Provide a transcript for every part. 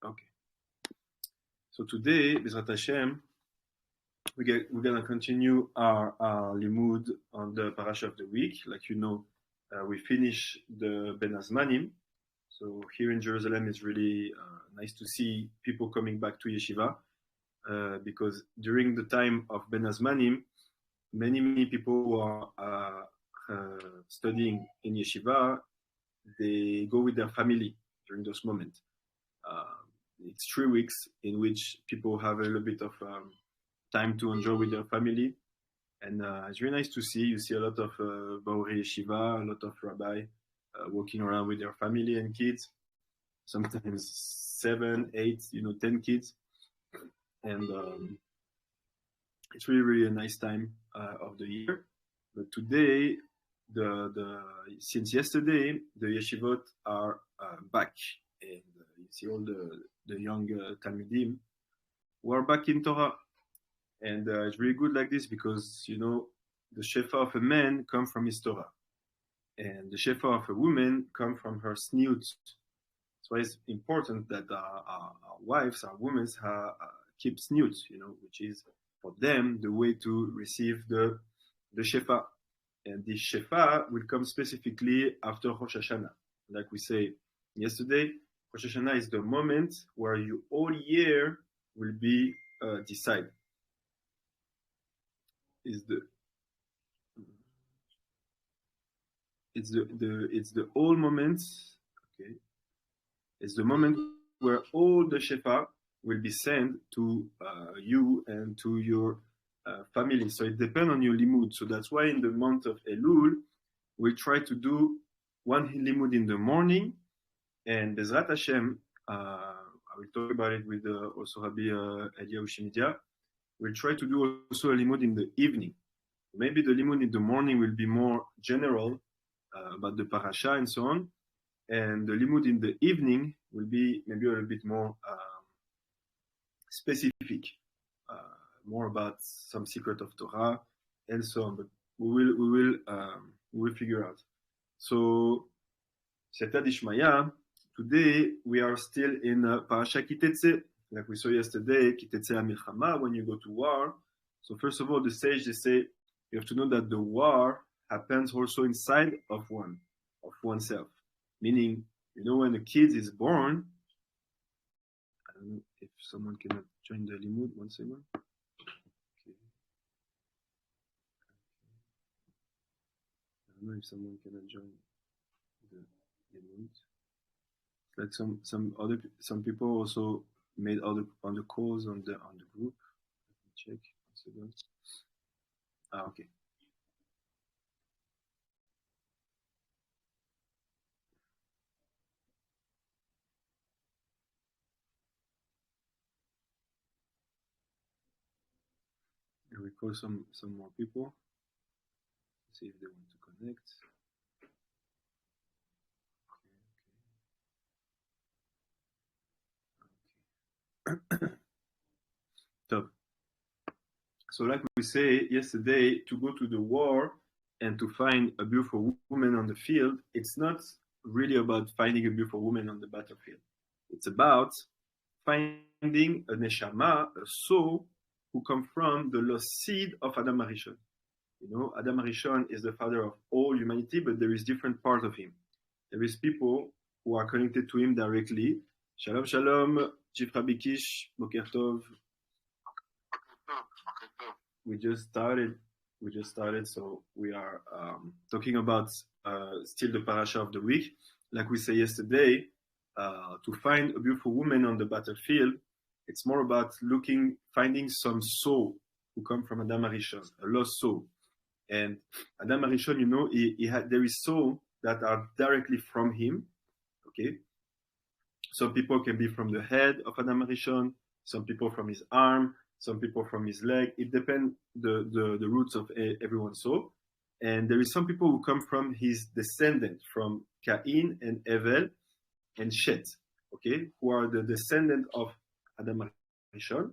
Okay. So today, Bezrat Hashem, we're gonna continue our Limud on the parasha of the week. Like you know, we finish the Ben Azmanim. So here in Jerusalem, it's really nice to see people coming back to yeshiva because during the time of Ben Azmanim, many people who are studying in yeshiva, they go with their family during those moments. It's 3 weeks in which people have a little bit of time to enjoy with their family. And it's really nice to see. You see a lot of Bauri Yeshiva, a lot of rabbi walking around with their family and kids. Sometimes 7, 8, 10 kids. And it's really a nice time of the year. But today, since yesterday, the yeshivot are back. And you see all the young Talmidim who are back in Torah. And it's really good like this because, the shefa of a man comes from his Torah. And the shefa of a woman comes from her sniut. That's why it's important that our wives, our women, keep sniut, which is for them the way to receive the shefa. And this shefa will come specifically after Rosh Hashanah. Like we say yesterday, Rosh Hashanah is the moment where your whole year will be decided. It's the whole moment. Okay, it's the moment where all the shefa will be sent to you and to your family. So it depends on your limud. So that's why in the month of Elul we try to do one limud in the morning, and Bezrat Hashem, I will talk about it with also Rabbi Eliyahu Shimidia. We'll try to do also a limud in the evening. Maybe the limud in the morning will be more general about the parasha and so on, and the limud in the evening will be maybe a little bit more specific, more about some secret of Torah and so on. But we will figure out. So, Siyata Dishmaya, today we are still in parasha Kitetse. Like we saw yesterday, Kitetse HaMilchama, when you go to war. So first of all, the sage, they say, you have to know that the war happens also inside of oneself. Meaning, when a kid is born, I don't know if someone cannot join the Limud, 1 second. Okay. I don't know if someone cannot join the Limud. Like some people also made on the calls on the group. Let me check 1 second. Okay. And we call some more people. See if they want to connect. Okay. So like we say yesterday, to go to the war and to find a beautiful woman on the field, it's not really about finding a beautiful woman on the battlefield. It's about finding a neshama, a soul, who come from the lost seed of Adam HaRishon. Adam HaRishon is the father of all humanity, but there is different parts of him. There is people who are connected to him directly. Shalom, shalom, Chief Rabbi Kish, Boker Tov. We just started, so we are talking about still the parasha of the week. Like we said yesterday, to find a beautiful woman on the battlefield, it's more about finding some soul who come from Adam HaRishon, a lost soul. And Adam HaRishon, there is soul that are directly from him. Okay, some people can be from the head of Adam HaRishon, some people from his arm, some people from his leg. It depends the roots of everyone's soul. And there is some people who come from his descendant, from Cain and Evel and Shet, okay, who are the descendant of Adam HaRishon.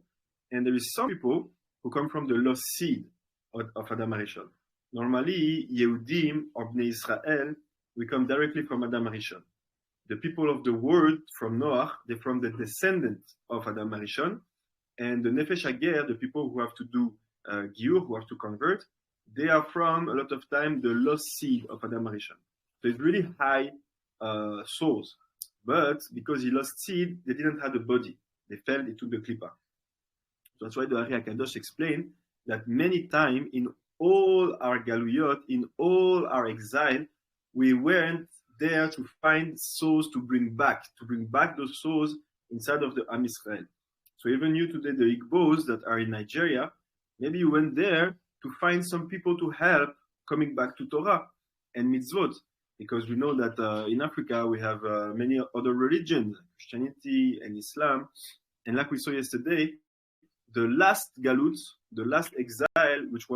And there is some people who come from the lost seed of Adam HaRishon. Normally, Yehudim or Bnei Israel, we come directly from Adam HaRishon. the people of the world from Noah, they're from the descendants of Adam Arishon, and the Nefesh Hager, the people who have to do Giur, who have to convert, they are from, a lot of time, the lost seed of Adam Arishon. So it's really high souls. But because he lost seed, they didn't have a body. They fell into the Klippa. So that's why the Ari HaKadosh explained that many times in all our galuyot, in all our exile, we weren't there to find souls to bring back those souls inside of the Am Israel. So even you today, the Igbos that are in Nigeria, maybe you went there to find some people to help coming back to Torah and mitzvot. Because we know that in Africa we have many other religions, Christianity and Islam. And like we saw yesterday, the last galut, the last exile, which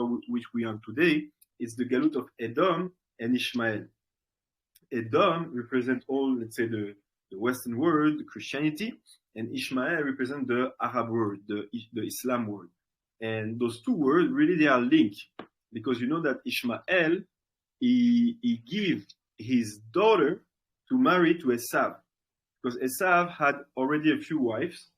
we are today, is the galut of Edom and Ishmael. Edom represents all, let's say, the Western world, the Christianity, and Ishmael represents the Arab world, the Islam world. And those two worlds, really, they are linked. Because you know that Ishmael, he gave his daughter to marry to Esav. Because Esav had already a few wives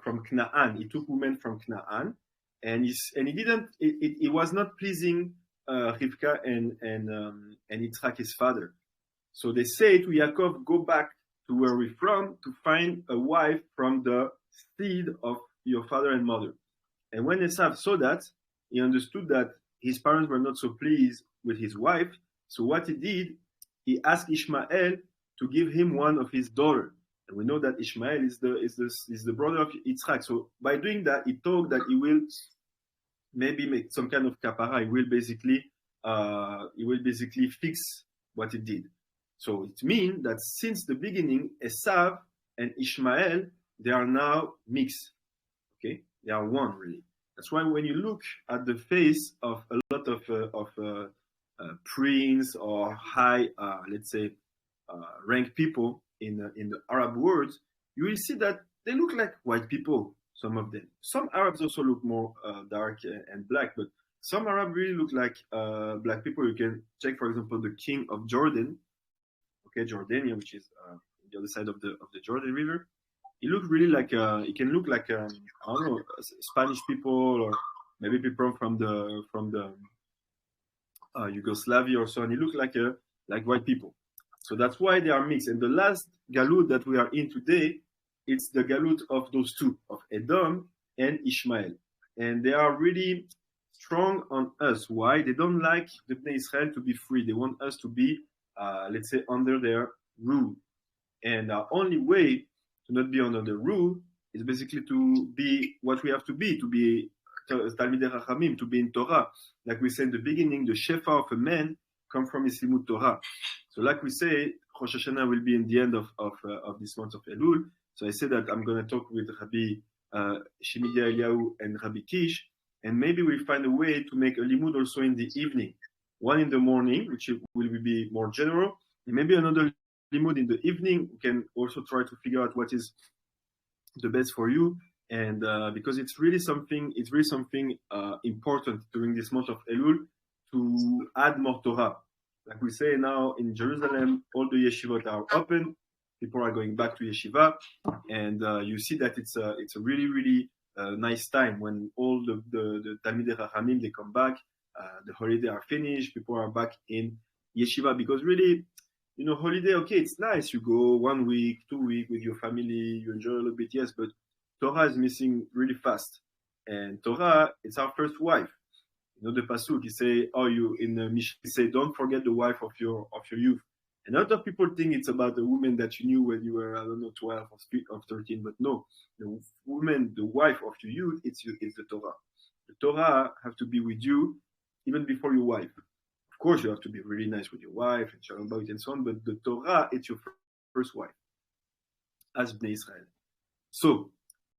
from Canaan. He took women from Canaan. And he didn't, it was not pleasing Rivka and Yitzhak, his father. So they say to Yaakov, go back to where we're from to find a wife from the seed of your father and mother. And when Esav saw that, he understood that his parents were not so pleased with his wife. So what he did, he asked Ishmael to give him one of his daughters. And we know that Ishmael is the brother of Yitzhak. So by doing that, he told that he will maybe make some kind of kapara. He will basically fix what he did. So it means that since the beginning, Esav and Ishmael, they are now mixed. Okay, they are one really. That's why when you look at the face of a lot of prince or high, let's say, ranked people in the Arab world, you will see that they look like white people. Some of them. Some Arabs also look more dark and black, but some Arabs really look like black people. You can check, for example, the king of Jordan. Okay, Jordania, which is the other side of the Jordan River. He looked really like he can look like I don't know, Spanish people or maybe people from the Yugoslavia or so. And he looked like white people. So that's why they are mixed. And the last galut that we are in today, it's the galut of those two, of Edom and Ishmael. And they are really strong on us. Why? They don't like the Bnei Israel to be free. They want us to be, let's say, under their rule. And our only way to not be under the rule is basically to be what we have to be Talmidei Chachamim, to be in Torah. Like we said in the beginning, the shefa of a man comes from his Limud Torah. So like we say, Rosh Hashanah will be in the end of this month of Elul. So I said that I'm going to talk with Rabbi Shemidia Eliyahu and Rabbi Kish, and maybe we'll find a way to make a limud also in the evening. One in the morning, which will be more general, and maybe another limud in the evening. We can also try to figure out what is the best for you, and because it's really something important during this month of Elul to add more Torah. Like we say now in Jerusalem, all the yeshivot are open. People are going back to yeshiva, and you see that it's a really, really nice time when all the Talmidei Chachamim, they come back, the holiday are finished, people are back in yeshiva, because really, holiday, okay, it's nice. You go 1 week, 2 weeks with your family, you enjoy a little bit, yes, but Torah is missing really fast. And Torah, it's our first wife. The pasuk, he say, you in the Mishnah, he say, don't forget the wife of your youth. And a lot of people think it's about the woman that you knew when you were, 12 or 13, but no, the woman, the wife of your youth, it's the Torah. The Torah have to be with you even before your wife. Of course, you have to be really nice with your wife and shalom bayit and so on, but the Torah, it's your first wife as Bnei Israel. So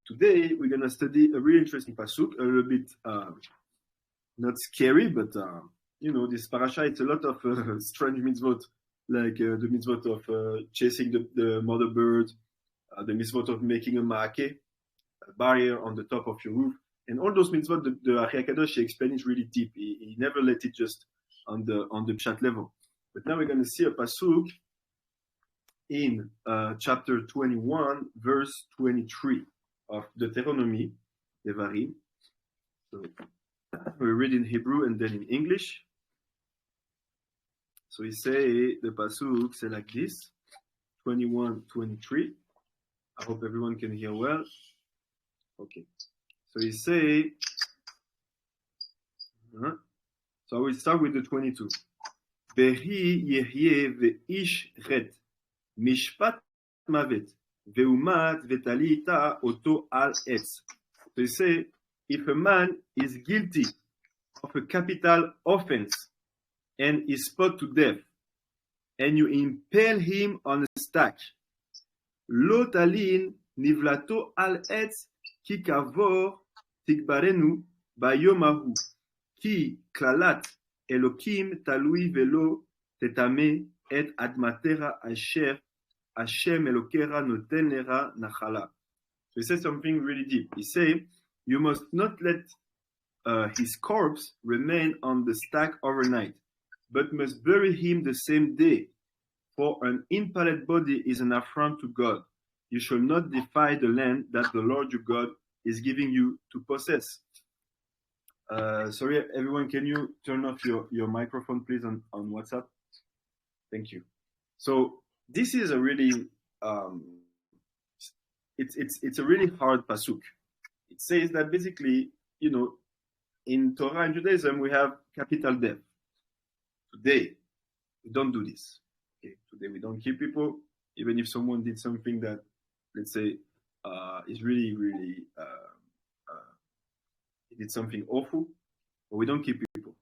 today we're going to study a really interesting pasuk, a little bit not scary, but this parasha, it's a lot of strange mitzvot, like the mitzvot of chasing the mother bird, the mitzvot of making a ma'akeh, a barrier on the top of your roof, and all those mitzvot. The Ari HaKadosh explained it really deep. He never let it just on the chat level. But now we're going to see a pasuk in chapter 21, verse 23 of Deuteronomy, Devarim. So we read in Hebrew and then in English. So he say the pasuk say like this, 21-23. I hope everyone can hear well. Okay. So he say, so I will start with the 22. Vehi yehye ve'ish ret, mishpat mavet, ve'umat vetalita oto al etz. So he say, if a man is guilty of a capital offense and is put to death, and you impale him on a stack, lo talin nivlato al etz ki kavor tikbarenu bayomahu ki klalat elokim talui velo tetame et admatera asher Hashem elokera noten lera nachala. So he says something really deep. He says, you must not let his corpse remain on the stack overnight, but must bury him the same day. For an impaled body is an affront to God. You shall not defile the land that the Lord your God is giving you to possess. Sorry, everyone, can you turn off your microphone, please, on WhatsApp? Thank you. So this is a really, it's a really hard pasuk. It says that basically, in Torah and Judaism, we have capital death. Today, we don't do this. Okay, today we don't kill people, even if someone did something that, let's say, is really, really, he did something awful, but we don't kill people.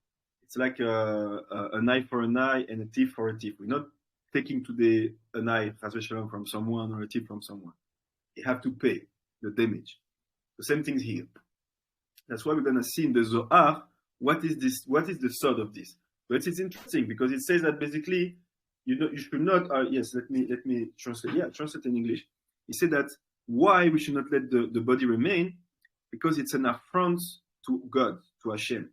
It's like an eye for an eye and a teeth for a teeth. We're not taking today an eye from someone or a teeth from someone. You have to pay the damage. The same thing here. That's why we're going to see in the Zohar what is this. What is the sort of this? But it's interesting because it says that basically, you should not. Yes, let me translate. Yeah, translate in English. He said that why we should not let the body remain, because it's an affront to God, to Hashem.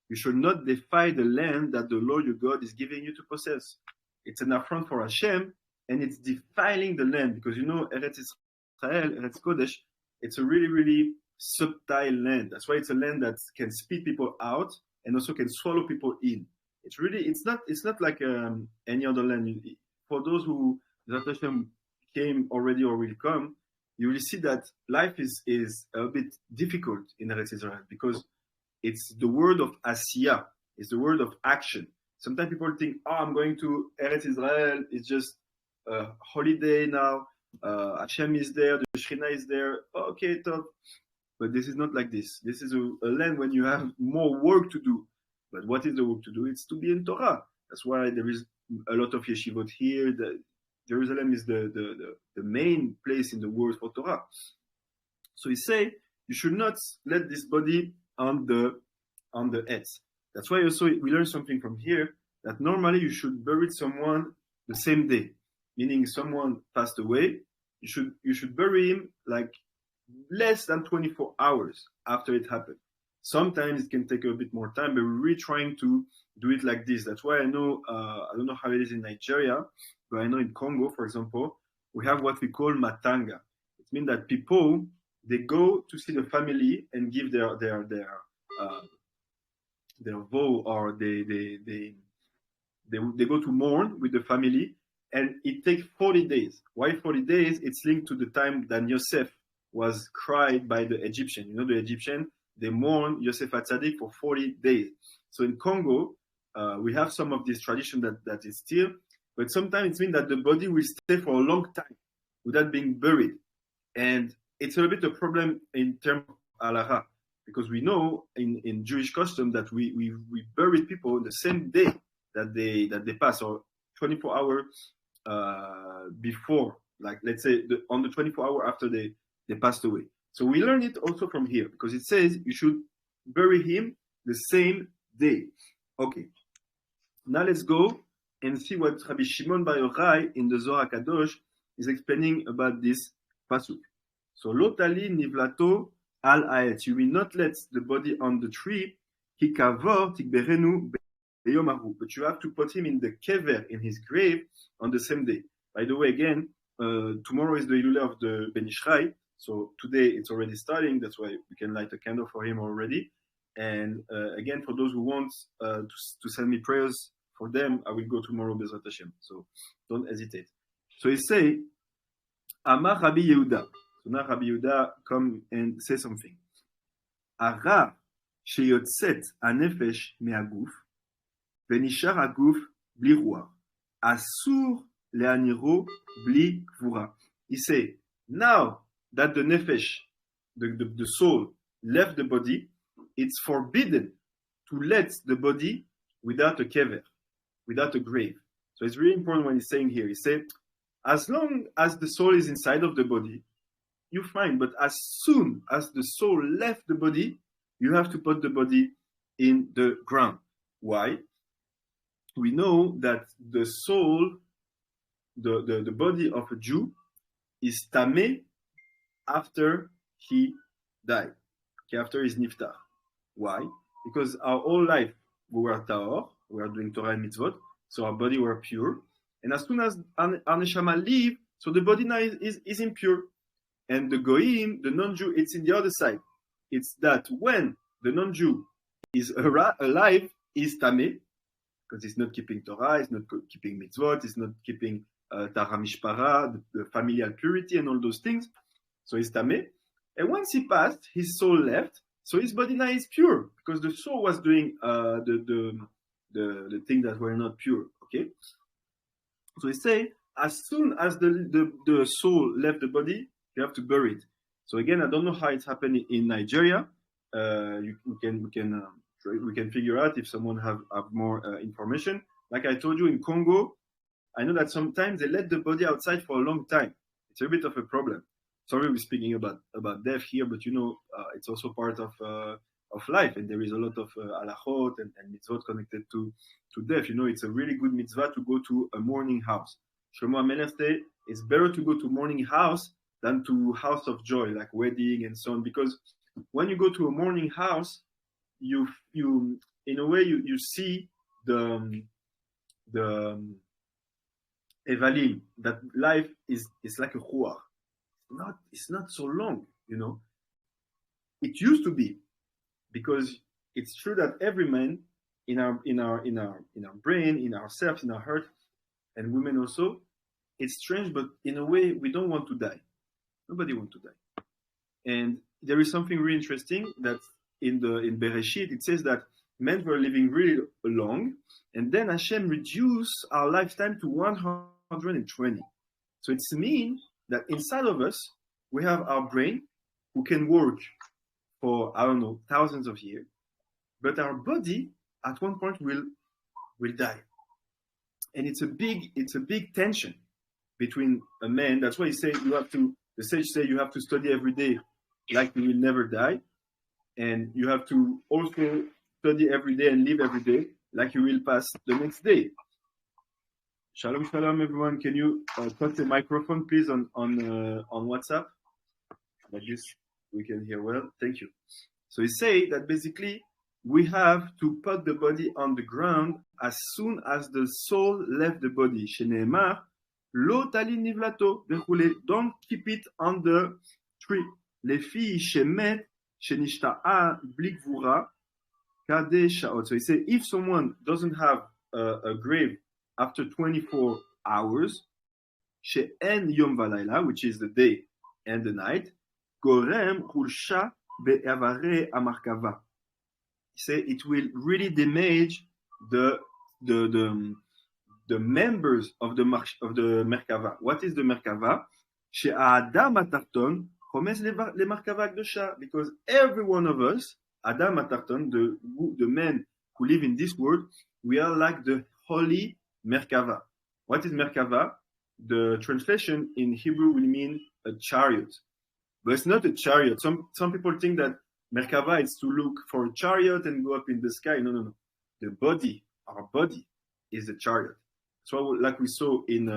You should not defile the land that the Lord your God is giving you to possess. It's an affront for Hashem, and it's defiling the land because Eretz Israel, Eretz Kodesh, it's a really, really subtle land. That's why it's a land that can spit people out and also can swallow people in. It's not like any other land. For those who Hashem came already or will come, you will see that life is a bit difficult in Eretz Israel because it's the word of Asiyah, it's the word of action. Sometimes people think, I'm going to Eretz Israel, it's just a holiday now, Hashem is there, the Shekhinah is there, okay, tough. But this is not like this. This is a land when you have more work to do. But what is the work to do? It's to be in Torah. That's why there is a lot of yeshivot here. Jerusalem is the main place in the world for Torah. So he say you should not let this body on the earth. That's why also we learn something from here that normally you should bury someone the same day, meaning someone passed away. You should bury him like less than 24 hours after it happened. Sometimes it can take a bit more time, but we're really trying to do it like this. That's why I know, I don't know how it is in Nigeria, but I know in Congo, for example, we have what we call matanga. It means that people, they go to see the family and give their vow, or they go to mourn with the family, and it takes 40 days. Why 40 days? It's linked to the time that Yosef was cried by the Egyptian. The Egyptian, they mourn Yosef Atzadik for 40 days. So in Congo, we have some of this tradition that is still, but sometimes it means that the body will stay for a long time without being buried. And it's a little bit a problem in terms of halacha, because we know in Jewish custom that we bury people the same day that they pass, or 24 hours before, like let's say on the 24 hour after they passed away. So we learn it also from here, because it says you should bury him the same day. Okay. Now let's go and see what Rabbi Shimon Bar Yochai in the Zohar Kadosh is explaining about this pasuk. So lotali nivlato al aet. You will not let the body on the tree. Ki kavor tikberenu beyomahu. But you have to put him in the kever, in his grave, on the same day. By the way, again, tomorrow is the Hilula of the Ben Ishrai, so today it's already starting. That's why we can light a candle for him already. And again, for those who want to send me prayers for them, I will go tomorrow, Bezrat Hashem. So don't hesitate. So he say, Amar Rabbi Yehuda. So now Rabbi Yehuda come and say something. Ara sheyotzet hanefesh me'aguf, venishar aguf bli ruach, asur le'aniro bli gvura. He say, now that the nefesh, the soul, left the body, it's forbidden to let the body without a kever, without a grave. So it's really important when he's saying here. He said, as long as the soul is inside of the body, you're fine. But as soon as the soul left the body, you have to put the body in the ground. Why? We know that the soul, the body of a Jew is tameh after he died, okay, after his niftar. Why? Because our whole life we were tahor, we were doing Torah and mitzvot, so our body were pure. And as soon as our neshama leave, so the body now is impure. And the goyim, the non-Jew, it's in the other side. It's that when the non-Jew is alive, is tameh, because he's not keeping Torah, he's not keeping mitzvot, he's not keeping Tara Mishpara, the familial purity and all those things. So he's tameh. And once he passed, his soul left, so his body now is pure, because the soul was doing the things that were not pure. Okay? So he say, as soon as the soul left the body, you have to bury it. So again, I don't know how it's happening in Nigeria. We can figure out if someone have more information. Like I told you, in Congo, I know that sometimes they let the body outside for a long time. It's a bit of a problem. Sorry, we're speaking about death here, but it's also part of life, and there is a lot of halachot and mitzvot connected to death. It's a really good mitzvah to go to a mourning house. Shlomo HaMelech say it's better to go to mourning house than to house of joy, like wedding and so on, because when you go to a mourning house, you in a way you see the evalim, that life is like a ruach. It's not so long, It used to be, because it's true that every man in our brain, in ourselves, in our heart, and women also, it's strange, but in a way we don't want to die. Nobody wants to die. And there is something really interesting that in Bereshit it says that men were living really long, and then Hashem reduced our lifetime to 120. So it means that inside of us we have our brain who can work for thousands of years, but our body at one point will die. And it's a big tension between a man. That's why the sage say you have to study every day like you will never die, and you have to also study every day and live every day like you will pass the next day. Shalom, everyone. Can you touch the microphone, please, on WhatsApp? Like this, we can hear well. Thank you. So he say that basically we have to put the body on the ground as soon as the soul left the body. Sheneemar, lo talin nivlato vechule. Don't keep it on the tree. Lefi shemet shenishta'a bli gvura kade shaot. So he say if someone doesn't have a grave after 24 hours, she'en yom valayla, which is the day and the night, gorem chulsha be'avare amarkava. He say it will really damage the members of the merkava. What is the merkava? She'adam atarton chomes lemarkava kdosha, because every one of us, Adam atarton, the men who live in this world, we are like the holy Merkava. What is Merkava? The translation in Hebrew will mean a chariot. But it's not a chariot. Some people think that Merkava is to look for a chariot and go up in the sky. No. The body, our body, is the chariot. So like we saw in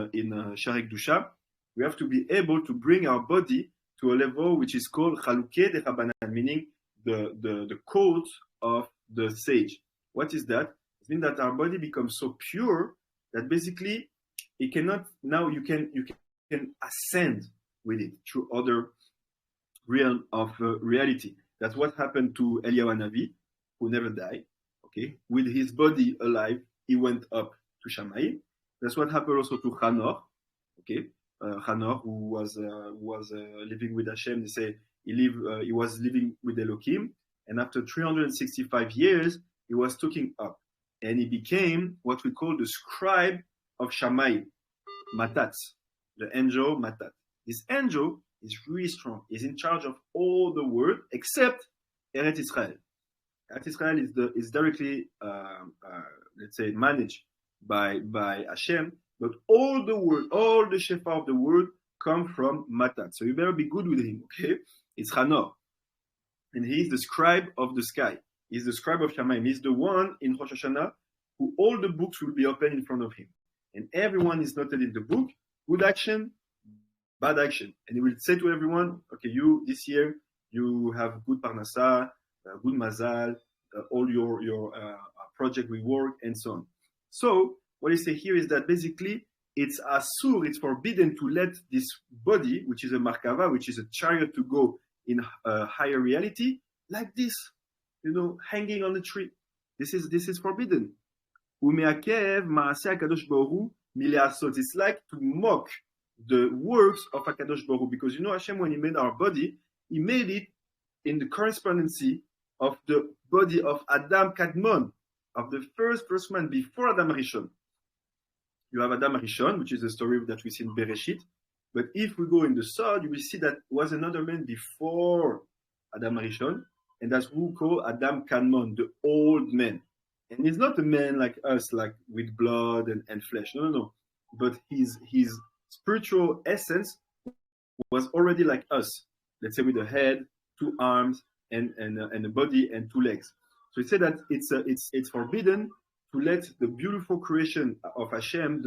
Sharek Dusha, we have to be able to bring our body to a level which is called Chalukeh de Rabanan, meaning the code of the sage. What is that? It means that our body becomes so pure that basically it cannot, now you can ascend with it through other realm of reality. That's what happened to Eliyahu Hanavi, who never died. Okay, with his body alive, he went up to Shamayim. That's what happened also to Hanor. Okay, Hanor, who was living with Hashem. They say he was living with Elohim, and after 365 years, he was taken up, and he became what we call the scribe of Shamayim, Matat, the angel Matat. This angel is really strong. He's in charge of all the world except Eretz Israel. Eretz Israel is directly, let's say, managed by Hashem, but all the world, all the Shefa of the world come from Matat. So you better be good with him, okay? It's Hanor. And he's the scribe of the sky. He's the scribe of Shamayim. He's the one in Rosh Hashanah who all the books will be open in front of him. And everyone is noted in the book, good action, bad action. And he will say to everyone, okay, you, this year, you have good parnasa, good mazal, all your project will work, and so on. So, what I say here is that basically, it's asur, it's forbidden to let this body, which is a markava, which is a chariot to go in a higher reality, like this, hanging on a tree. This is forbidden. It's like to mock the works of HaKadosh Baruch Hu, because Hashem, when he made our body, he made it in the correspondency of the body of Adam Kadmon, of the first man before Adam Rishon. You have Adam Rishon, which is a story that we see in Bereshit. But if we go in the Sod, you will see that was another man before Adam Rishon, and that's who we call Adam Kadmon, the old man. And he's not a man like us, like with blood and flesh. No. But his spiritual essence was already like us. Let's say with a head, 2 arms, and a body and 2 legs. So it said that it's forbidden to let the beautiful creation of Hashem,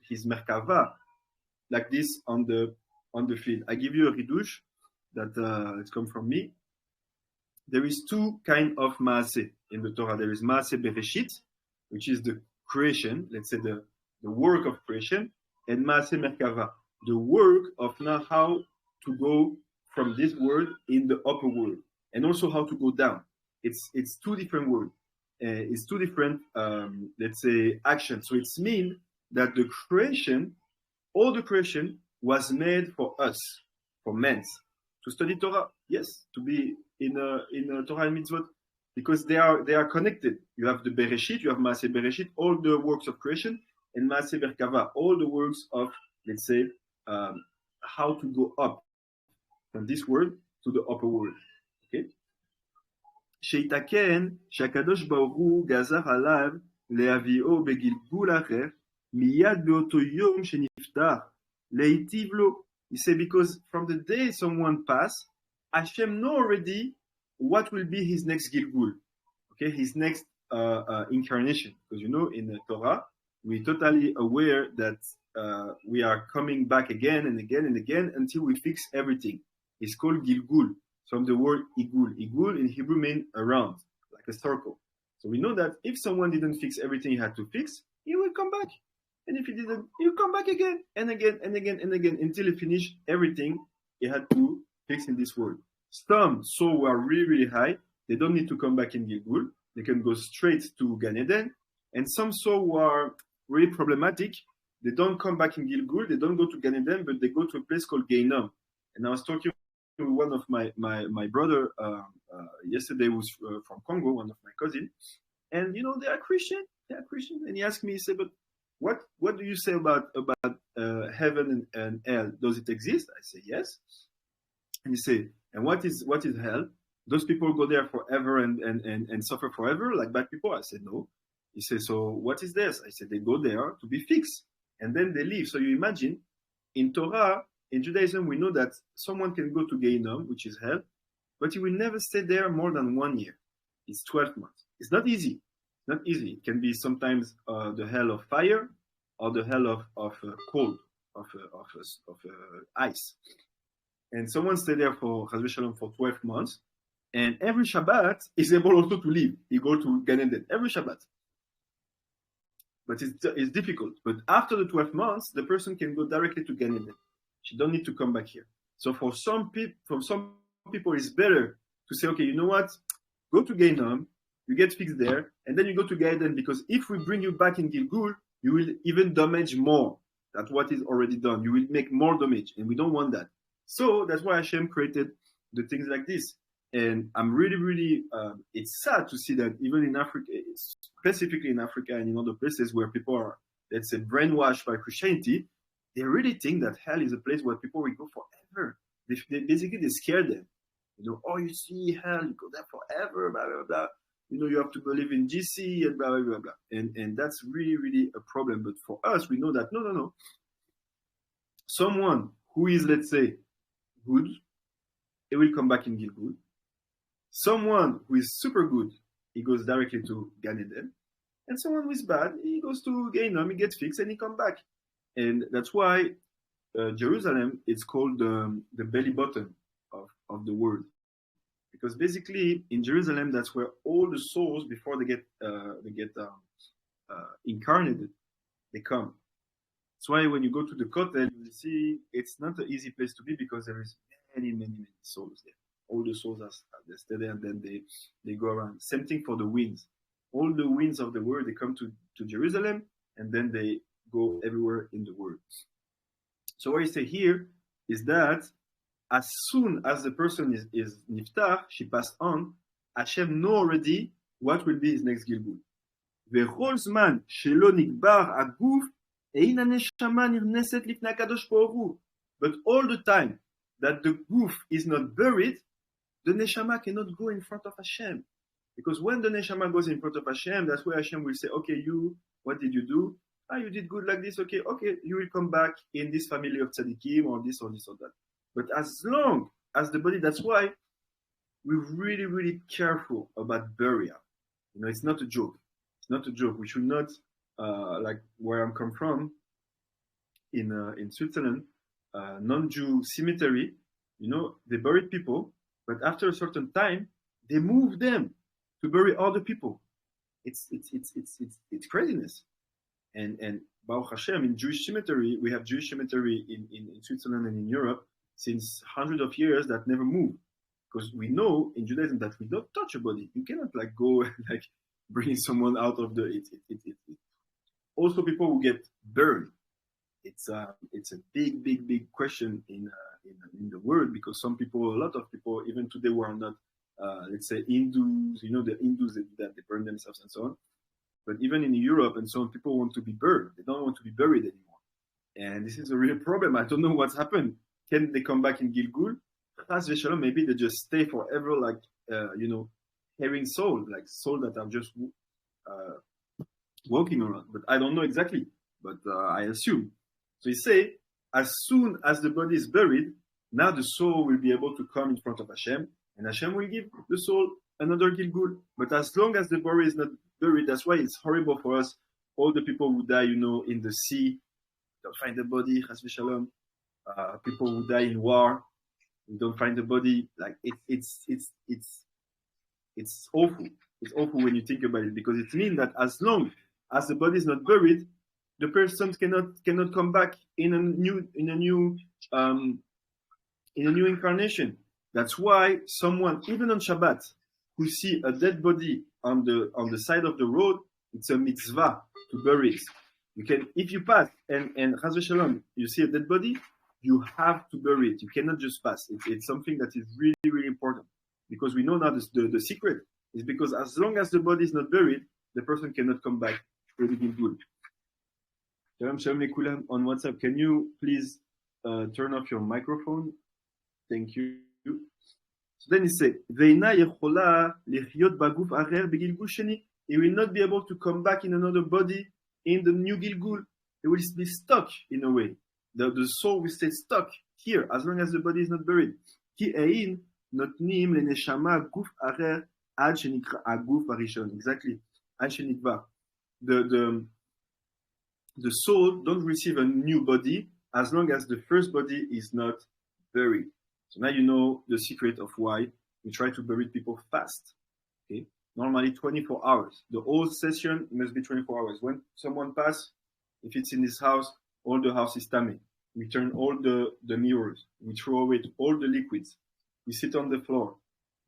his Merkava, like this on the field. I give you a ridush that it's come from me. There is 2 kind of maaseh in the Torah. There is maaseh bereshit, which is the creation, let's say the work of creation, and maaseh merkava, the work of now how to go from this world in the upper world, and also how to go down. It's 2 different worlds. It's 2 different, let's say, actions. So it's mean that the creation, all the creation was made for us, for men, to study Torah. Yes, to be in a Torah and mitzvot, because they are connected. You have the Bereshit, you have Maaseh Bereshit, all the works of creation, and Maaseh Merkava, all the works of, let's say, how to go up from this world to the upper world. Okay? שיתקן שהקדוש ברוך הוא גזר עליו להביאו בגלגול אחר מיד באותו יום שנפטר להיטיב לו. He said, because from the day someone passed, Hashem know already what will be his next Gilgul, okay, his next incarnation. Because in the Torah, we're totally aware that we are coming back again and again and again until we fix everything. It's called Gilgul, from the word Igul. Igul in Hebrew means around, like a circle. So we know that if someone didn't fix everything he had to fix, he will come back. And if he didn't, he'll come back again and again and again and again until he finished everything he had to fix in this world. Some souls who are really, really high, they don't need to come back in Gilgul. They can go straight to Gan Eden. And some souls who are really problematic, they don't come back in Gilgul, they don't go to Gan Eden, but they go to a place called Geinam. And I was talking with one of my brother yesterday, who's from Congo, one of my cousins. And, they are Christian. And he asked me, he said, but what do you say about heaven and hell? Does it exist? I say yes. And he said, and what is hell? Those people go there forever and suffer forever like bad people? I said no. He said, so what is this? I said, they go there to be fixed and then they leave. So you imagine, in Torah, in Judaism, we know that someone can go to Gehinnom, which is hell, but he will never stay there more than 1 year. It's 12 months. It's not easy. Not easy. It can be sometimes the hell of fire or the hell of cold, of ice. And someone stay there for 12 months, and every Shabbat is able also to leave. He go to Gan Eden every Shabbat. but it's difficult. But after the 12 months, the person can go directly to Gan Eden. She don't need to come back here. So for some people, it's better to say, okay, you know what? Go to Gehinnom, you get fixed there, and then you go to Gan Eden, because if we bring you back in Gilgul, you will even damage more than what is already done. You will make more damage, and we don't want that. So that's why Hashem created the things like this. And I'm really, really, it's sad to see that even in Africa, specifically in Africa and in other places where people are, let's say, brainwashed by Christianity, they really think that hell is a place where people will go forever. They scare them. Oh, you see hell, you go there forever, blah, blah, blah. You have to believe in GC and blah, blah, blah, blah. And that's really, really a problem. But for us, we know that, no. Someone who is, let's say, good, he will come back in Gilgul. Someone who is super good, he goes directly to Gan Eden. And someone who is bad, he goes to Gehinnom, he gets fixed, and he comes back. And that's why Jerusalem is called the belly button of the world. Because basically, in Jerusalem, that's where all the souls, before they get incarnated, they come. That's why when you go to the Kotel, you will see it's not an easy place to be, because there is many, many, many souls there. All the souls they stay there, and then they go around. Same thing for the winds. All the winds of the world, they come to Jerusalem, and then they go everywhere in the world. So what I say here is that as soon as the person is niftar, she passed on, Hashem know already what will be his next Gilgul. וכל זמן שלא נקבר הגוף, אין הנשמה נרנסת לפני הקדוש ברוך הוא. But all the time that the goof is not buried, the neshama cannot go in front of Hashem. Because when the neshama goes in front of Hashem, that's where Hashem will say, okay, what did you do? You did good like this, okay, you will come back in this family of tzaddikim, or this or that. But as long as the body, that's why we're really, really careful about burial. It's not a joke. It's not a joke. We should not, like where I'm come from, in Switzerland, non-Jew cemetery, they buried people, but after a certain time, they move them to bury other people. It's craziness. And Baruch Hashem, in Jewish cemetery, we have Jewish cemetery in Switzerland and in Europe since hundreds of years that never move. Because we know in Judaism that we don't touch a body. You cannot go and bring someone out of the. Also, people who get burned. It's a big question in the world, because a lot of people, even today, who are not, let's say, Hindus, the Hindus that they burn themselves and so on. But even in Europe and so on, people want to be burned. They don't want to be buried anymore. And this is a real problem. I don't know what's happened. Can they come back in Gilgul? Chas v'shalom, maybe they just stay forever, having souls, like souls that are just walking around. But I don't know exactly. But I assume. So he say, as soon as the body is buried, now the soul will be able to come in front of Hashem, and Hashem will give the soul another Gilgul. But as long as the body is not buried, that's why it's horrible for us. All the people who die, in the sea, don't find the body, chas v'shalom. People who die in war, we don't find the body. Like it's awful. It's awful when you think about it, because it means that as long as the body is not buried, the person cannot come back in a new incarnation. That's why someone, even on Shabbat, who see a dead body on the side of the road, it's a mitzvah to bury it. You can, if you pass and chas v'shalom, you see a dead body, you have to bury it. You cannot just pass. It's something that is really, really important, because we know now the secret is because as long as the body is not buried, the person cannot come back to the Gilgul. Shalom lekulam on WhatsApp. Can you please turn off your microphone? Thank you. So then he said, "Veina yechola lechyot baguf acher begilgul sheni." He will not be able to come back in another body in the new Gilgul. He will be stuck in a way. The soul will stay stuck here as long as the body is not buried. Ki ein notnim leneshama guf acher ad shenikra aguf harishon. Exactly. Ad shenikva. The soul don't receive a new body as long as the first body is not buried. So now you know the secret of why we try to bury people fast. Okay, normally 24 hours. The whole session must be 24 hours. When someone passes, if it's in this house, all the house is tamé. We turn all the mirrors. We throw away all the liquids. We sit on the floor.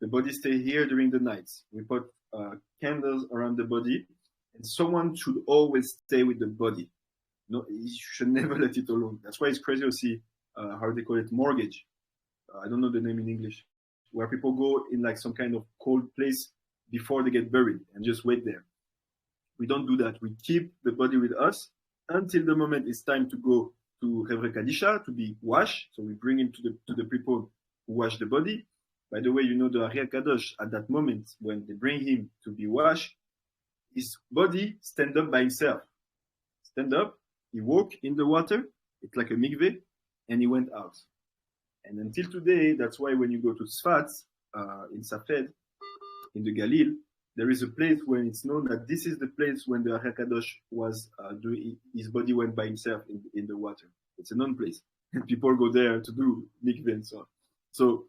The body stay here during the nights. We put candles around the body. And someone should always stay with the body. No, you should never let it alone. That's why it's crazy to see how they call it mortgage. I don't know the name in English, where people go in like some kind of cold place before they get buried and just wait there. We don't do that. We keep the body with us until the moment it's time to go to Revre Kadisha to be washed. So we bring him to the people who wash the body. By the way, you know the Ariel Kadosh at that moment when they bring him to be washed, his body stand up by himself. Stand up, he walk in the water, it's like a mikveh, and he went out. And until today, that's why when you go to Sfat, in Safed, in the Galil, there is a place when it's known that this is the place when the Ariel Kadosh was doing, his body went by himself in the water. It's a known place. And people go there to do mikveh and so on. So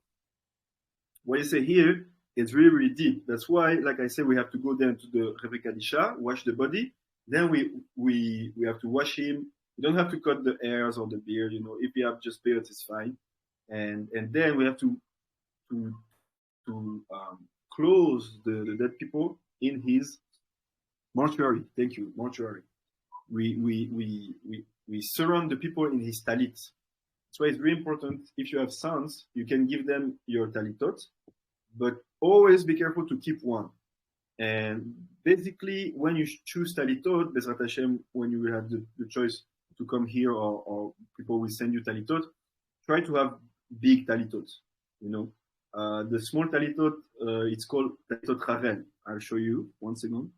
what you say here, it's really, really deep. That's why, like I said, we have to go there to the Revre Kadisha, wash the body. Then we have to wash him. You don't have to cut the hairs or the beard. You know, if you have just beard, it's fine. And then we have to close the dead people in his mortuary. Thank you, mortuary. We surround the people in his talit. That's why it's very important. If you have sons, you can give them your talitot, but always be careful to keep one. And basically, when you choose talitot, Bezrat Hashem, when you will have the choice to come here or people will send you talitot, try to have big talitot. You know, the small talitot, it's called talitot Rachel. I'll show you. 1 second.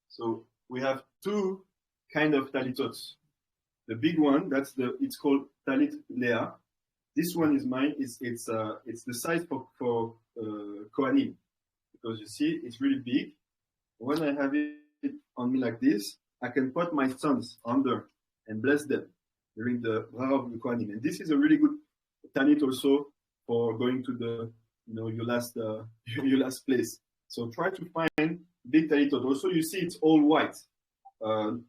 So we have two kind of talitots. The big one, it's called talit Leah. This one is mine. It's the size for Kohanim, because you see it's really big. When I have it on me like this, I can put my sons under and bless them during the Bracha of the Kohanim. And this is a really good talit also for going to your last place. So try to find big talitot. Also, you see it's all white.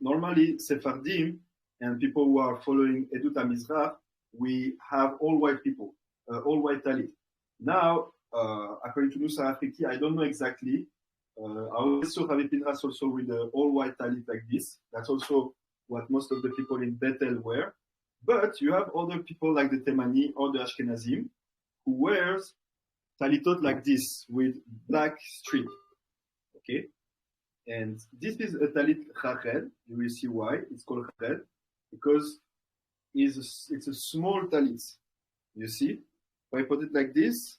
Normally, Sephardim and people who are following Edut HaMizrach, we have all white people, all white talit. Now, according to Nusra Afriki, I don't know exactly. I also have a Pinras also with the all white talit like this. That's also what most of the people in Bethel wear. But you have other people like the Temani or the Ashkenazim who wears talitot like this with black strip. Okay? And this is a talit Rachel. You will see why it's called Rachel, because it's a small talit. You see? If I put it like this,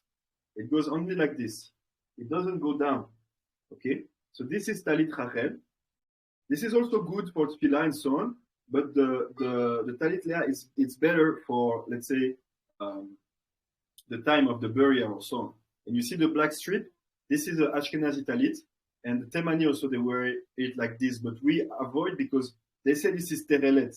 it goes only like this. It doesn't go down. Okay? So this is talit Rachel. This is also good for tefillah and so on, but the talit Leah it's better for, let's say, the time of the burial or so on. And you see the black strip? This is an Ashkenazi talit. And the Temani also, they wear it like this, but we avoid because they say this is terelet.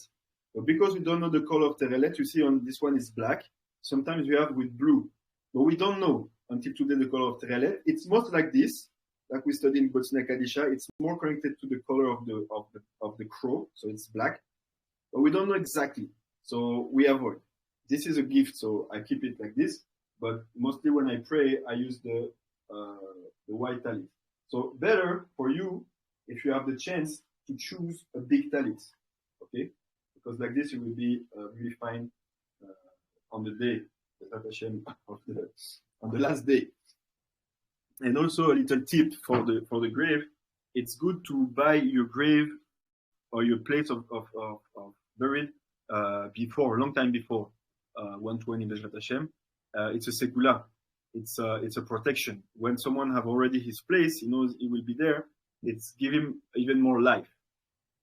But because we don't know the color of terelet, you see on this one is black. Sometimes we have with blue, but we don't know until today the color of terelet. It's most like this, like we studied in Botzna Kadisha. It's more connected to the color of the crow, so it's black. But we don't know exactly, so we avoid. This is a gift, so I keep it like this. But mostly when I pray, I use the white talit. So better for you if you have the chance to choose a big talit, okay? Because like this, you will be really fine on the day, on the last day. And also a little tip for the grave: it's good to buy your grave or your place of buried before, a long time before 120 Bezrat Hashem. It's a segula. It's a protection. When someone have already his place, he knows he will be there. It's give him even more life.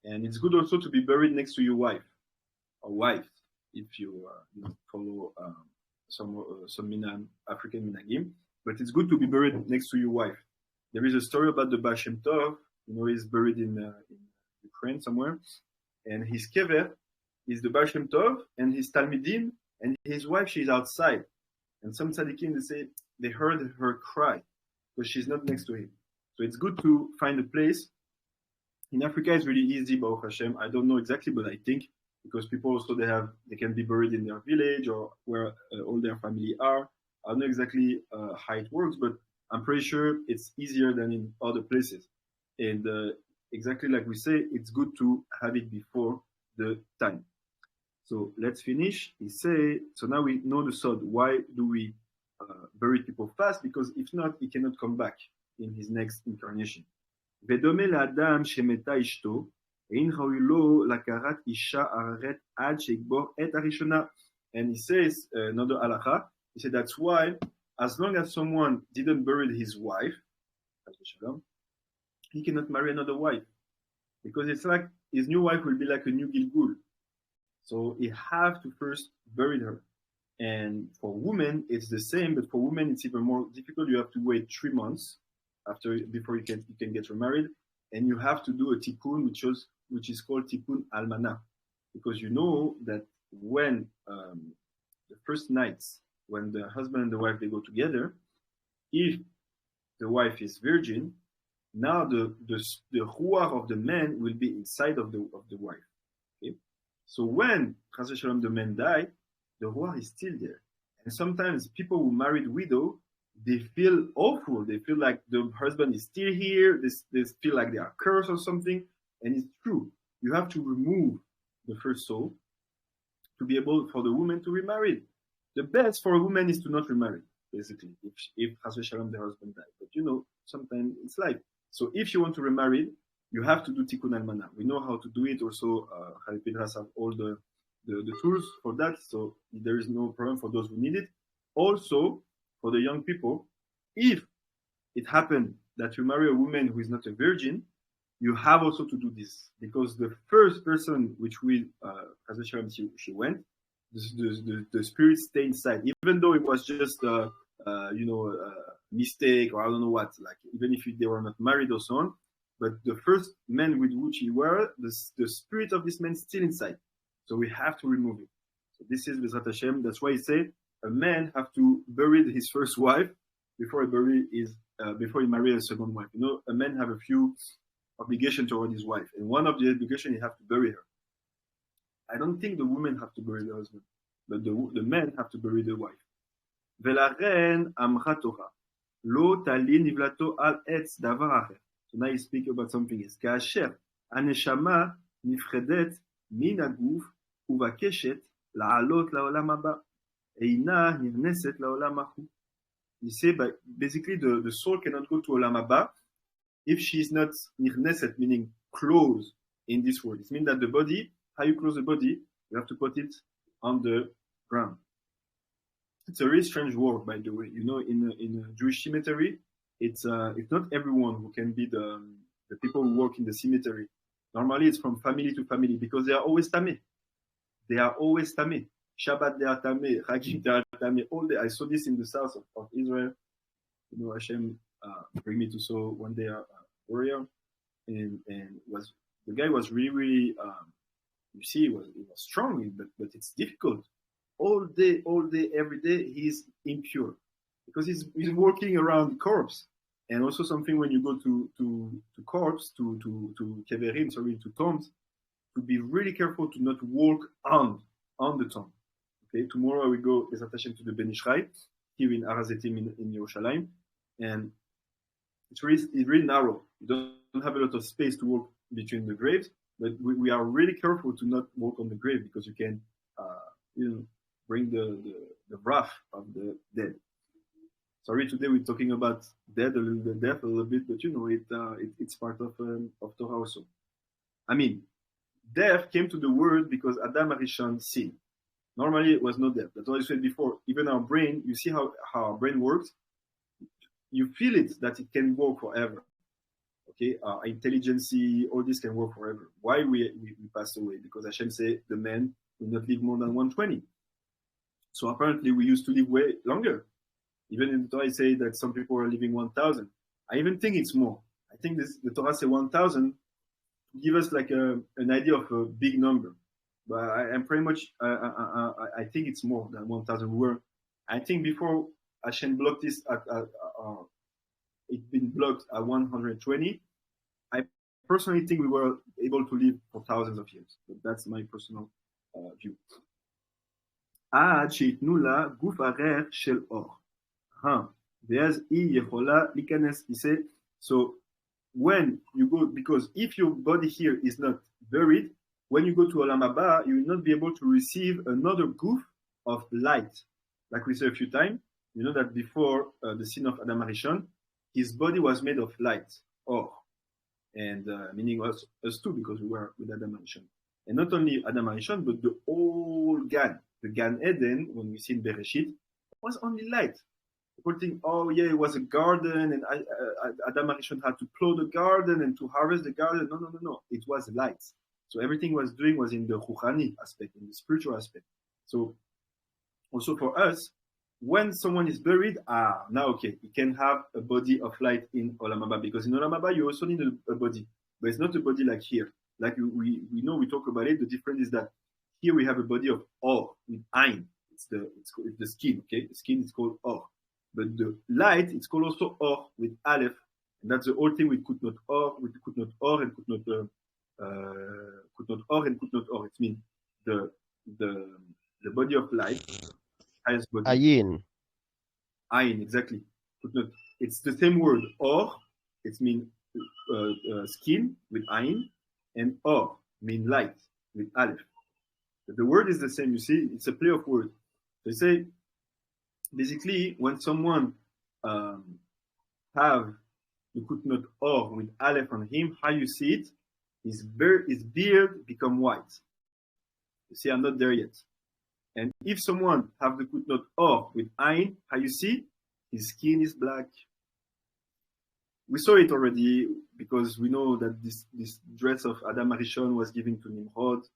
And it's good also to be buried next to your wife or wife, if you follow some African minagim. But it's good to be buried next to your wife. There is a story about the Baal Shem Tov. He's buried in Ukraine somewhere, and his kever is the Baal Shem Tov, and his Talmidim, and his wife, she's outside. And some tzaddikim, they say they heard her cry because she's not next to him. So it's good to find a place. In Africa, it's really easy, Baruch Hashem. I don't know exactly, but I think because people also they can be buried in their village or where all their family are. I don't know exactly how it works, but I'm pretty sure it's easier than in other places. And exactly like we say, it's good to have it before the time. So let's finish. He say, so now we know the sod. Why do we bury people fast? Because if not, he cannot come back in his next incarnation. ודומה לאדם שמתה אשתו, אין ראוי לו לקחת אישה אחרת עד שיקבור את הראשונה. And he says, another halacha, he said that's why, as long as someone didn't bury his wife, he cannot marry another wife. Because it's like, his new wife will be like a new Gigul. So he have to first bury her. And for women, it's the same, but for women, it's even more difficult. You have to wait 3 months before you can get remarried. And you have to do a tikkun, which is called tikkun almana. Because you know that when the first nights, when the husband and the wife, they go together, if the wife is virgin, now the ruach of the man will be inside of the wife. Okay? So when the man die, the ruach is still there. And sometimes people who married widow, they feel awful. They feel like the husband is still here. They feel like they are cursed or something. And it's true. You have to remove the first soul to be able for the woman to remarry. The best for a woman is to not remarry, basically, if the husband died. But sometimes it's life. So if you want to remarry, you have to do tikkun almana. We know how to do it. Also, Haripidras have all the tools for that. So there is no problem for those who need it. Also, for the young people, if it happened that you marry a woman who is not a virgin, you have also to do this. Because the first person which she went, the spirit stay inside. Even though it was just a mistake or I don't know what, like even if they were not married or so on, but the first man with which he were, the spirit of this man still inside. So we have to remove it. So this is Bezrat Hashem. That's why he said a man have to bury his first wife before he marry a second wife. A man have a few obligations toward his wife, and one of the obligations he have to bury her. I don't think the women have to bury the husband, but the men have to bury the wife. ולכן אמרה תורה, לא תלין נבלתו על עץ דבר אחר. So now you speak about something else. כאשר הנשמה נפחדת מן הגוף ובקשת לעלות לעולם הבא, אינה נכנסת לעולם ההוא. You say, but basically the soul cannot go to Olam Haba if she is not נכנסת, meaning close in this world. It means that the body, how you close the body, you have to put it on the ground. It's a really strange word, by the way. In a Jewish cemetery, it's not everyone who can be the people who work in the cemetery. Normally, it's from family to family because they are always tameh. They are always tameh. Shabbat they are tameh, Chagim they are tameh. All day. I saw this in the south of Israel. Hashem bring me to saw one day a warrior, and the guy was really, really he was strong, but it's difficult. All day, every day, he's impure because he's working around corpse. And also something when you go to corpse, to keverim, to tombs, to be really careful to not walk on the tomb. Okay, tomorrow we go as attention to the Ben Ishrai here in Arazetim in Yerushalayim, and it's really narrow. You don't have a lot of space to walk between the graves, but we are really careful to not walk on the grave because you can bring the wrath of the dead. Sorry, today we're talking about death a little bit, but it's part of Torah also. I mean, death came to the world because Adam Arishon sinned. Normally it was not death. That's what I said before. Even our brain, you see how our brain works. You feel it that it can work forever. Okay, our intelligence, all this can work forever. Why we pass away? Because Hashem say the man will not live more than 120. So apparently we used to live way longer. Even in the Torah, it say that some people are living 1,000. I even think it's more. I think the Torah say 1,000 give us like an idea of a big number. But I'm pretty much, I think it's more than 1,000. I think before Hashem blocked this it's been blocked at 120. I personally think we were able to live for thousands of years. But that's my personal view. עד שיתנו לה גוף אחר של אור. ואז היא יכולה להיכנס. He said, so when you go, because if your body here is not buried, when you go to Olam Haba, you will not be able to receive another goof of light. Like we said a few times, you know that before the sin of Adam Arishon, his body was made of light, or, and meaning us too, because we were with Adam Arishon. And not only Adam Arishon, but the whole Gan, the Gan Eden, when we see in Bereshit, was only light. People think, oh yeah, it was a garden, and Adam Arishon had to plow the garden and to harvest the garden. No. It was light. So everything was doing was in the Ruchani aspect, in the spiritual aspect. So also for us, when someone is buried, now okay, he can have a body of light in Olam Haba, because in Olam Haba you also need a body, but it's not a body like here. Like we know, we talk about it. The difference is that here we have a body of Or with Ein. It's the skin. Okay, the skin is called Or, but the light it's called also Or with Aleph, and that's the whole thing with Kutnot Or, with Kutnot Or and Kutnot Or and Kutnot Or. It means the body of light, highest body. Ayin, exactly. Kutnot. It's the same word Or. It means skin with Ayin, and Or mean light with Aleph. But the word is the same. You see, it's a play of words. So you say, basically, when someone have the Kutnot Or with Aleph on him, how you see it? His beard become white. You see, I'm not there yet. And if someone have the Kutnot Or with Ain, how you see? His skin is black. We saw it already because we know that this dress of Adam Arishon was given to Nimrod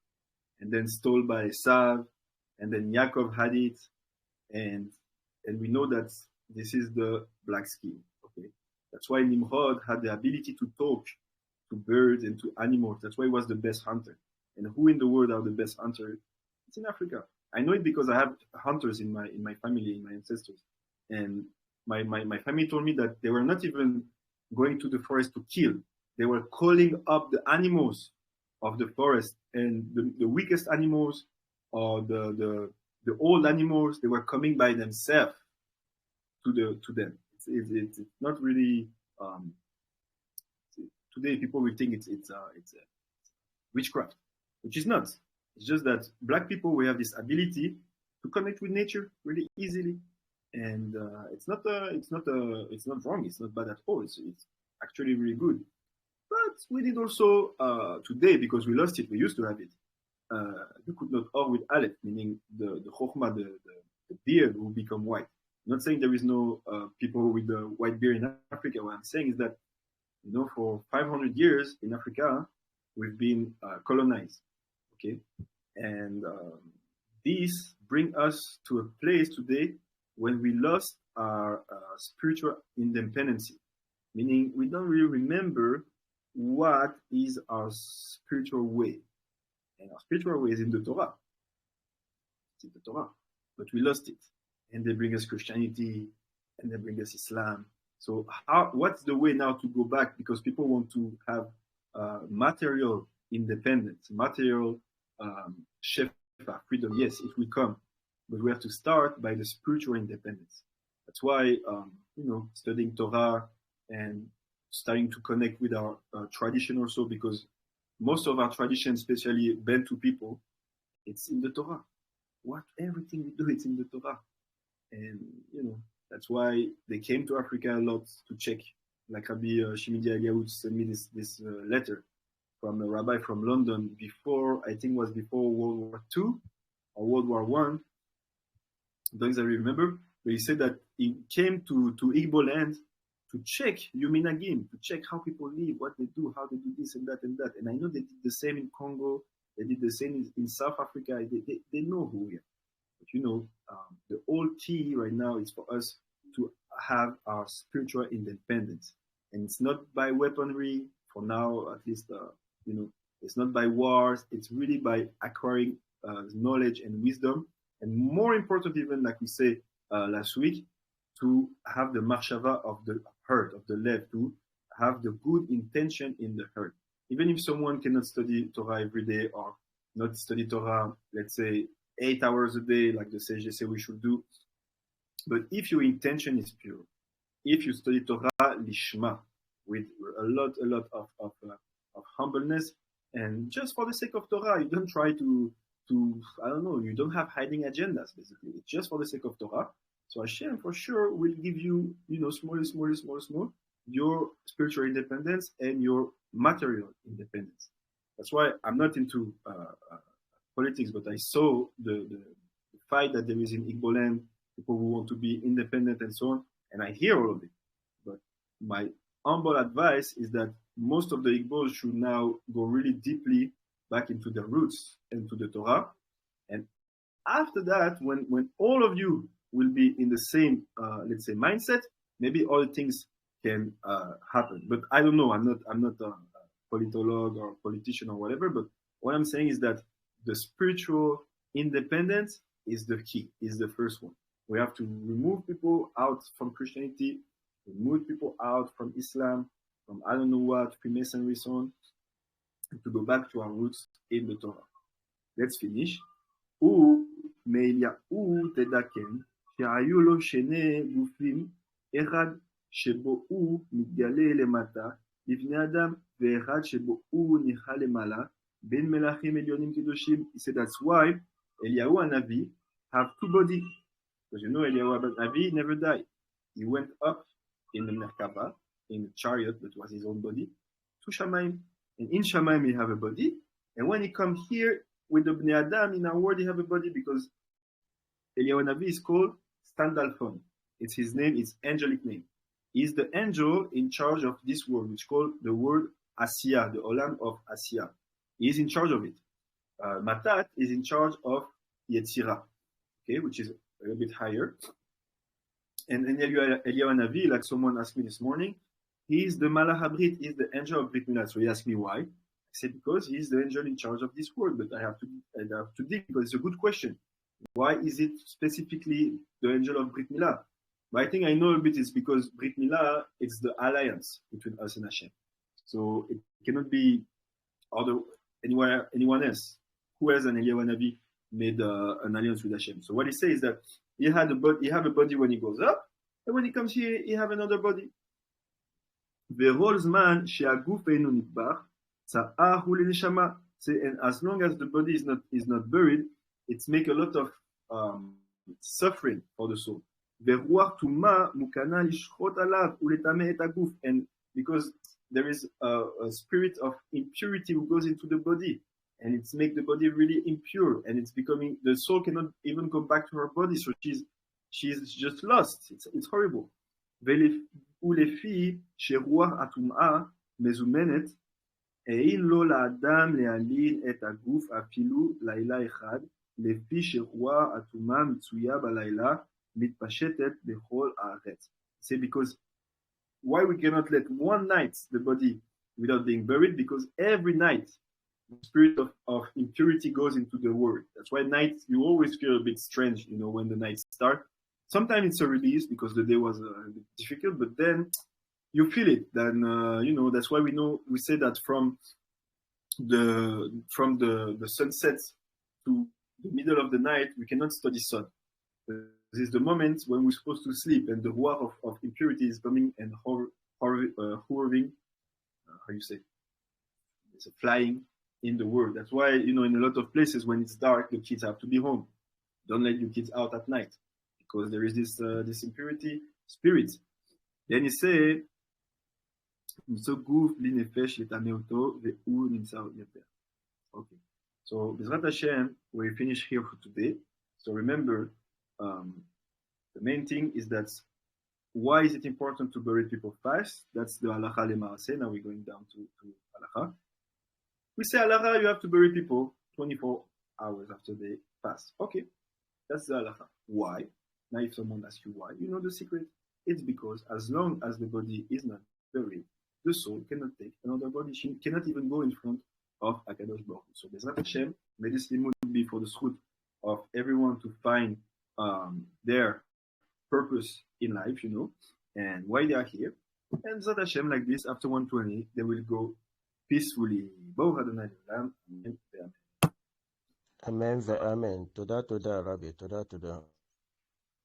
and then stole by Esav, and then Yaakov had it, and we know that this is the black skin. Okay, that's why Nimrod had the ability to talk to birds and to animals. That's why he was the best hunter. And who in the world are the best hunters? It's in Africa. I know it because I have hunters in my family, in my ancestors, and my family told me that they were not even going to the forest to kill. They were calling up the animals of the forest, and the weakest animals or the old animals, they were coming by themselves to them. It's not really today people will think it's witchcraft, which is not. It's just that black people, we have this ability to connect with nature really easily, and it's not wrong. It's not bad at all. It's actually really good. But we need also today, because we lost it. We used to have it. The Kutnot Or with Aleph, meaning the Chokhmah, the beard will become white. I'm not saying there is no people with the white beard in Africa. What I'm saying is that, you know, for 500 years in Africa, we've been colonized. Okay, and this brings us to a place today when we lost our spiritual independence, meaning we don't really remember what is our spiritual way. And our spiritual way is in the Torah. It's in the Torah. But we lost it. And they bring us Christianity, and they bring us Islam. So what's the way now to go back? Because people want to have material independence, material shefa, freedom. Yes, it will come. But we have to start by the spiritual independence. That's why, studying Torah and starting to connect with our tradition also, because most of our tradition, especially Bantu people, it's in the Torah. Everything we do, it's in the Torah. And, that's why they came to Africa a lot to check. Like Rabbi Shimidi Eliyahu sent me this letter from a rabbi from London before World War II or World War I. Don't exactly remember, but he said that he came to Igbo land to check Yuminagim, to check how people live, what they do, how they do this and that and that. And I know they did the same in Congo, they did the same in South Africa. They know who we are. But the whole key right now is for us to have our spiritual independence. And it's not by weaponry, for now, at least You know, it's not by wars. It's really by acquiring knowledge and wisdom, and more important, even like we say last week, to have the marshava of the heart, of the lev, to have the good intention in the heart. Even if someone cannot study Torah every day or not study Torah, let's say 8 hours a day, like the sages say we should do, but if your intention is pure, if you study Torah lishma, with a lot of humbleness, and just for the sake of Torah, you don't try to I don't know, you don't have hiding agendas. Basically, it's just for the sake of Torah. So Hashem for sure will give you, small, your spiritual independence and your material independence. That's why I'm not into politics, but I saw the fight that there is in Igbo land, people who want to be independent and so on, and I hear all of it. But my humble advice is that most of the Igbos should now go really deeply back into their roots and to the Torah. And after that, when all of you will be in the same, let's say, mindset, maybe all things can happen. But I don't know. I'm not a politolog or politician or whatever. But what I'm saying is that the spiritual independence is the key, is the first one. We have to remove people out from Christianity, remove people out from Islam, from I don't know what, Freemasonry, so on, and to go back to our roots in the Torah. Let's finish. מאליהו תדקן שהיו לו שני גופים, אחד שבו הוא מתגלה למטה לבני אדם, ואחד שבו הוא ניחא למעלה, בין מלאכים עליונים קדושים. He said that's why Eliyahu and Navi have two bodies. Because you know Eliyahu and Navi never died. He went up in the Merkava, in the chariot that was his own body, to Shamayim. And in Shamayim he have a body. And when he come here with the Bnei Adam, in our world he have a body, because Eliyahu Navi is called Standalphon. It's his name, it's angelic name. He's the angel in charge of this world, which is called the world Asiya, the Olam of Asiya. He is in charge of it. Matat is in charge of Yetzirah, okay, which is a little bit higher. And Eliyahu Navi, like someone asked me this morning, he is the Malach HaBrit, he is the angel of Brit Milah. So he asked me why. I said because he is the angel in charge of this world, but I have to dig, because it's a good question. Why is it specifically the angel of Brit Milah? But I think I know a bit it's because Brit Milah, it's the alliance between us and Hashem. So it cannot be anyone else. Who else than Eliyahu Navi made an alliance with Hashem? So what he says is that he have a body when he goes up, and when he comes here, he have another body. And as long as the body is not buried, it's make a lot of suffering for the soul. And because there is a spirit of impurity who goes into the body, and it's make the body really impure, and it's becoming, the soul cannot even go back to her body, so she's just lost. It's horrible. ולפי שרוח הטומאה מזומנת, אין לו לאדם להלין את הגוף אפילו לילה אחד, לפי שרוח הטומאה מצויה בלילה, מתפשטת בכל הארץ. Say because why we cannot let one night the body without being buried? Because every night the spirit of impurity goes into the world. That's why night you always feel a bit strange, when the nights start. Sometimes it's a release because the day was a bit difficult, but then you feel it. Then that's why we say that from the sunset to the middle of the night we cannot study sun. This is the moment when we're supposed to sleep, and the ruach of impurity is coming and hovering. How you say? It's flying in the world. That's why in a lot of places when it's dark, the kids have to be home. Don't let your kids out at night, because there is this impurity spirit. Then he say, okay. So Bezrat Hashem, we finish here for today. So remember, the main thing is that why is it important to bury people fast? That's the halacha lema'aseh. Now we're going down to halacha. We say halacha, you have to bury people 24 hours after they fast. Okay, that's the halacha. Why? Now, if someone asks you why, you know the secret. It's because as long as the body is not buried, the soul cannot take another body. She cannot even go in front of Akadosh Baruch Hu. So Bezrat Hashem, may this limud be for the zchut of everyone to find their purpose in life, and why they are here. And Bezrat Hashem, like this, after 120, they will go peacefully. Baruch Adonai Le'olam. Amen. Amen ve'amen. Toda, Rabbi. Toda.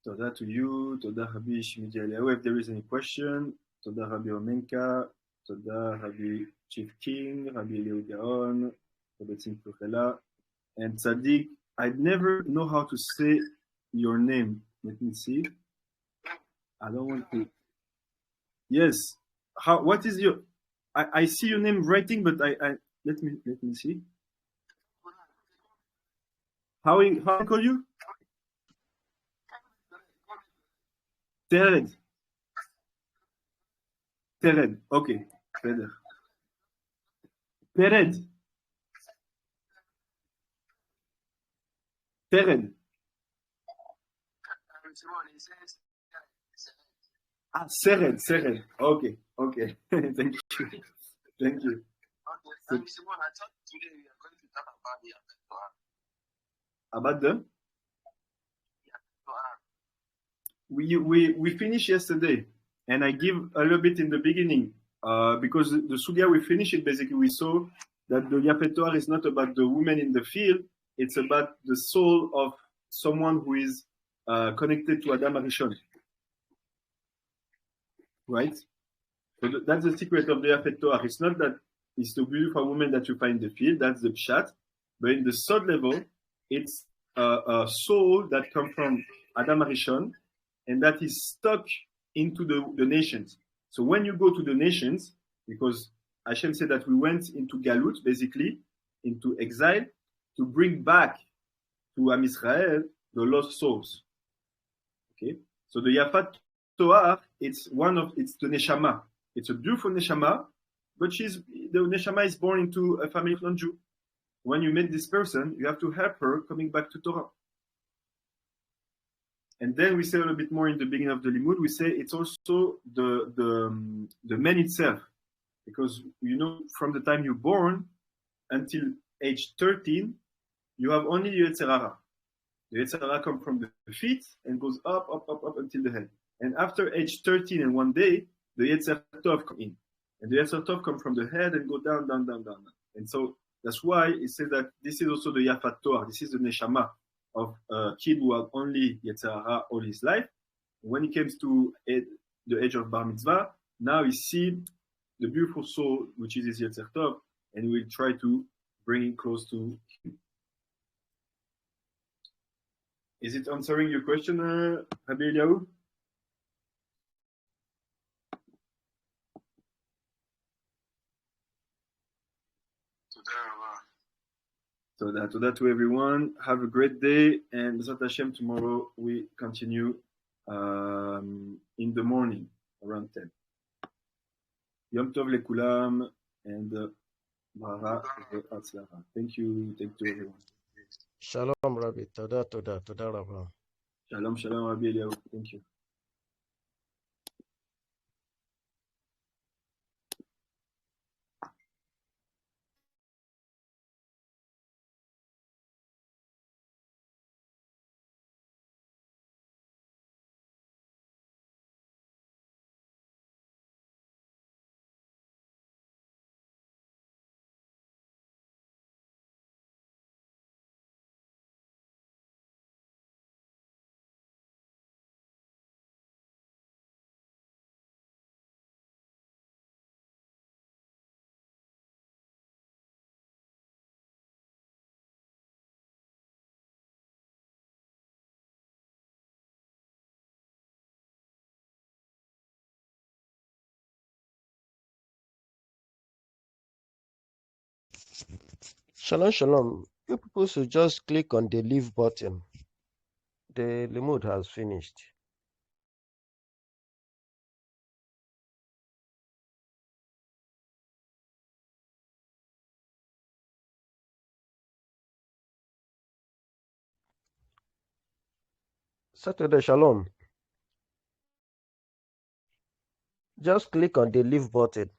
Toda to you. Toda Rabbi Shmidi Eliyahu. If there is any question, Toda Rabbi Omenka. Toda Rabbi Chief King. Rabbi Eliyahu Gaon. Rabbi Tzim Tuchela. And Tzaddik, I never know how to say your name. Let me see. I don't want to. Yes. What is your? I see your name writing, but I let me see. How I call you? Tered. Okay. Tered. Sered. Okay. Thank you. Okay, Simon, I thought today we are going to talk about the About the? We finished yesterday, and I give a little bit in the beginning because the sugya we finished it. Basically, we saw that the Yafet is not about the woman in the field; it's about the soul of someone who is connected to Adam Arishon, right? So that's the secret of the Yafet Torah. It's not that it's the beautiful woman that you find in the field. That's the pshat, but in the third level, it's a soul that comes from Adam Arishon, and that is stuck into the nations. So when you go to the nations, because Hashem said that we went into Galut, basically, into exile, to bring back to Am Israel the lost souls. Okay? So the Yafat Torah, it's the Neshama. It's a beautiful Neshama, but the Neshama is born into a family of non-Jew. When you meet this person, you have to help her coming back to Torah. And then we say a little bit more in the beginning of the Limud, we say it's also the man itself. Because, from the time you're born until age 13, you have only the Yetzer Hara. The Yetzer Hara comes from the feet and goes up until the head. And after age 13 and one day, the Yetzer Tov comes in. And the Yetzer Tov comes from the head and go down. And so that's why it says that this is also the Yafat Torah. This is the Neshama of a kid who had only Yetzer Hara all his life. When he comes to the age of Bar Mitzvah, now he sees the beautiful soul, which is his Yetzer Tov, and he will try to bring it close to him. Is it answering your question, Rabbi Eliyahu? So that to everyone. Have a great day, and B'ezrat Hashem, tomorrow we continue in the morning around 10. Yom Tov lekulam, and Bracha ve'atzlacha. Thank you everyone. Shalom, Rabbi. Toda, Rabbi. Shalom, Rabbi Eliyahu. Thank you. Shalom. You people should just click on the leave button. The Limud has finished. Saturday, Shalom. Just click on the leave button.